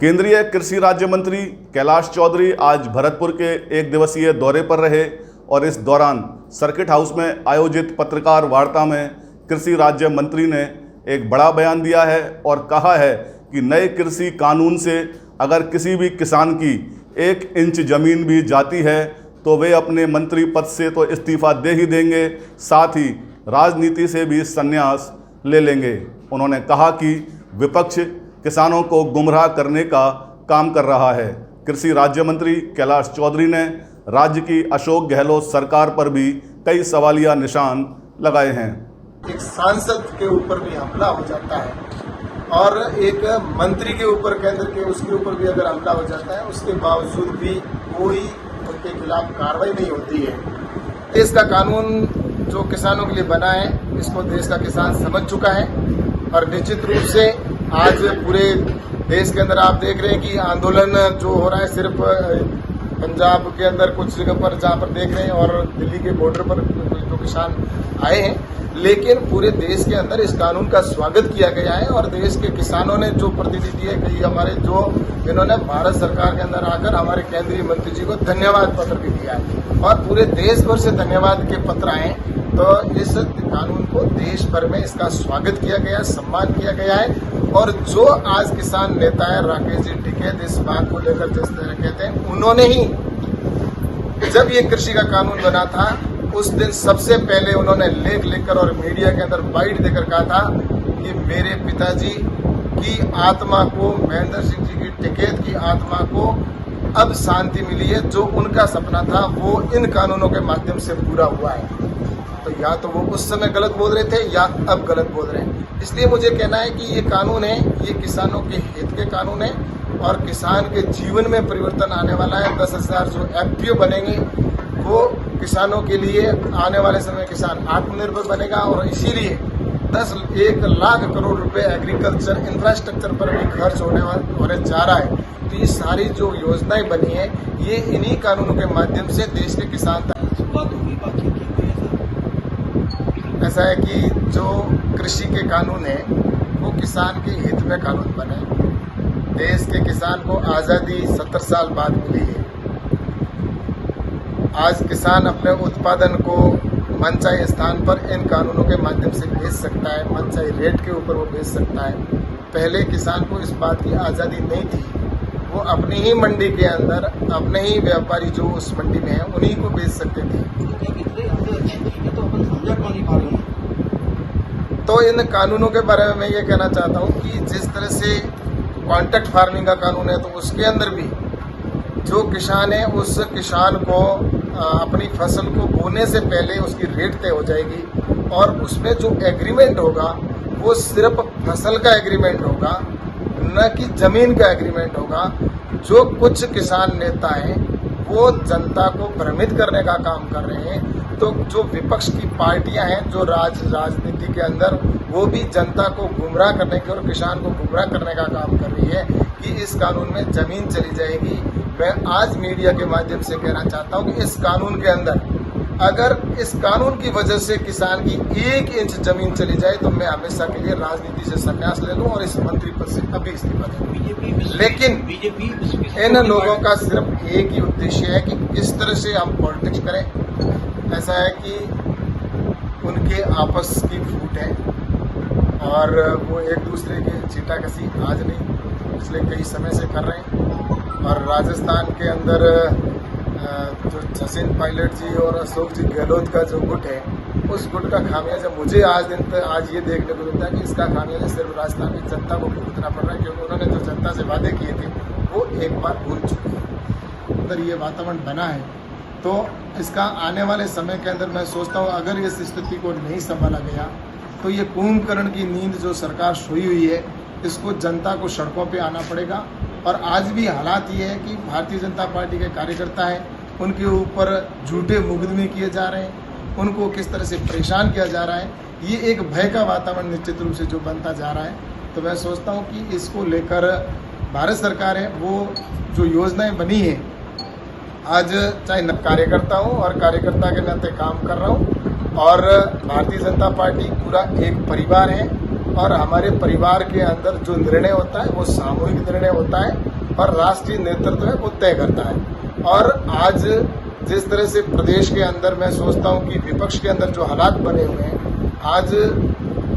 केंद्रीय कृषि राज्य मंत्री कैलाश चौधरी आज भरतपुर के एक दिवसीय दौरे पर रहे और इस दौरान सर्किट हाउस में आयोजित पत्रकार वार्ता में कृषि राज्य मंत्री ने एक बड़ा बयान दिया है और कहा है कि नए कृषि कानून से अगर किसी भी किसान की 1 इंच ज़मीन भी जाती है तो वे अपने मंत्री पद से तो इस्तीफा दे ही देंगे, साथ ही राजनीति से भी संन्यास ले लेंगे। उन्होंने कहा कि विपक्ष किसानों को गुमराह करने का काम कर रहा है। कृषि राज्य मंत्री कैलाश चौधरी ने राज्य की अशोक गहलोत सरकार पर भी कई सवालिया निशान लगाए हैं। एक सांसद के ऊपर भी हमला हो जाता है और एक मंत्री के ऊपर केंद्र के उसके ऊपर भी अगर हमला हो जाता है, उसके बावजूद भी कोई उनके खिलाफ कार्रवाई नहीं होती है। देश का कानून जो किसानों के लिए बना है, इसको देश का किसान समझ चुका है और निश्चित रूप से आज पूरे देश के अंदर आप देख रहे हैं कि आंदोलन जो हो रहा है सिर्फ पंजाब के अंदर कुछ जगह पर जहाँ पर देख रहे हैं और दिल्ली के बॉर्डर पर जो किसान आए हैं, लेकिन पूरे देश के अंदर इस कानून का स्वागत किया गया है और देश के किसानों ने जो प्रतिनिधि दिए कई हमारे जो इन्होंने भारत सरकार के अंदर आकर हमारे केंद्रीय मंत्री जी को धन्यवाद पत्र भी दिया है और पूरे देश भर से धन्यवाद के पत्र आए। तो इस कानून को देश भर में इसका स्वागत किया गया, सम्मान किया गया है और जो आज किसान नेता है राकेश जी टिकैत, इस बात को लेकर जिस तरह कहते हैं, उन्होंने ही जब ये कृषि का कानून बना था उस दिन सबसे पहले उन्होंने लेख लिखकर और मीडिया के अंदर बाइट देकर कहा था कि मेरे पिताजी की आत्मा को, महेंद्र सिंह जी की टिकैत की आत्मा को अब शांति मिली है। जो उनका सपना था वो इन कानूनों के माध्यम से पूरा हुआ है। तो या तो वो उस समय गलत बोल रहे थे या अब गलत बोल रहे हैं। इसलिए मुझे कहना है कि ये कानून है, ये किसानों के हित के कानून है और किसान के जीवन में परिवर्तन आने वाला है। 10,000 जो एफपीओ बनेंगे वो किसानों के लिए आने वाले समय किसान आत्मनिर्भर बनेगा और इसीलिए 1 लाख करोड़ रुपए एग्रीकल्चर इंफ्रास्ट्रक्चर पर भी खर्च होने जा रहा है। तो ये सारी जो योजनाएं बनी है ये इन्हीं कानूनों के माध्यम से देश के किसान तक ऐसा है कि जो कृषि के कानून है वो किसान के हित में कानून बने। देश के किसान को आज़ादी 70 साल बाद मिली है। आज किसान अपने उत्पादन को मनचाहे स्थान पर इन कानूनों के माध्यम से बेच सकता है, मनचाहे रेट के ऊपर वो बेच सकता है। पहले किसान को इस बात की आज़ादी नहीं थी, वो अपनी ही मंडी के अंदर अपने ही व्यापारी जो उस मंडी में है उन्हीं को बेच सकते थे। तो इन कानूनों के बारे में मैं ये कहना चाहता हूँ कि जिस तरह से कॉन्ट्रैक्ट फार्मिंग का कानून है तो उसके अंदर भी जो किसान है उस किसान को अपनी फसल को बोने से पहले उसकी रेट तय हो जाएगी और उसमें जो एग्रीमेंट होगा वो सिर्फ फसल का एग्रीमेंट होगा, न कि जमीन का एग्रीमेंट होगा। जो कुछ किसान नेता हैं वो जनता को भ्रमित करने का काम कर रहे हैं। तो जो विपक्ष की पार्टियां हैं जो राजनीति के अंदर वो भी जनता को गुमराह करने के और किसान को गुमराह करने का काम कर रही है कि इस कानून में जमीन चली जाएगी। मैं आज मीडिया के माध्यम से कहना चाहता हूं कि इस कानून के अंदर अगर इस कानून की वजह से किसान की 1 इंच जमीन चली जाए तो मैं हमेशा के लिए राजनीति से संन्यास ले लूं और इस मंत्री पद से अभी इस्तीफा दूं। लेकिन इन लोगों का सिर्फ एक ही उद्देश्य है कि किस तरह से हम पॉलिटिक्स करें। ऐसा है कि उनके आपस की फूट है और वो एक दूसरे की छींटाकशी आज नहीं पिछले कई समय से कर रहे हैं। और राजस्थान के अंदर जो सचिन पायलट जी और अशोक जी गहलोत का जो गुट है उस गुट का खामियाजा मुझे आज ये देखने को मिलता है कि इसका खामियाजा सिर्फ राजस्थान की जनता को भुगतना पड़ रहा है, क्योंकि उन्होंने जो जनता से वादे किए थे वो एक बार भूल चुके हैं। अगर ये वातावरण बना है तो इसका आने वाले समय के अंदर मैं सोचता हूँ अगर इस स्थिति को नहीं संभाला गया तो ये कुंभकर्ण की नींद जो सरकार सोई हुई है इसको जनता को सड़कों पे आना पड़ेगा। और आज भी हालात ये है कि भारतीय जनता पार्टी के कार्यकर्ता हैं उनके ऊपर झूठे मुकदमे किए जा रहे हैं, उनको किस तरह से परेशान किया जा रहा है। ये एक भय का वातावरण निश्चित रूप से जो बनता जा रहा है। तो मैं सोचता हूँ कि इसको लेकर भारत सरकार है वो जो योजनाएं बनी है, आज चाहे कार्यकर्ता हूँ और कार्यकर्ता के नाते काम कर रहा हूँ और भारतीय जनता पार्टी पूरा एक परिवार है और हमारे परिवार के अंदर जो निर्णय होता है वो सामूहिक निर्णय होता है और राष्ट्रीय नेतृत्व है वो तय करता है। और आज जिस तरह से प्रदेश के अंदर मैं सोचता हूं कि विपक्ष के अंदर जो हालात बने हुए हैं, आज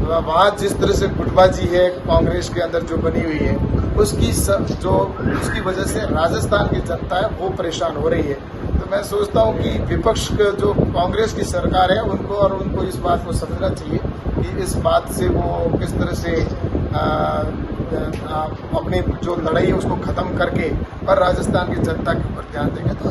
वहाँ जिस तरह से गुटबाजी है कांग्रेस के अंदर जो बनी हुई है, उसकी वजह से राजस्थान की जनता है वो परेशान हो रही है। तो मैं सोचता हूं कि विपक्ष जो कांग्रेस की सरकार है उनको इस बात को समझना चाहिए कि इस बात से वो किस तरह से अपनी जो लड़ाई है उसको खत्म करके और राजस्थान की जनता के ऊपर ध्यान देंगे तो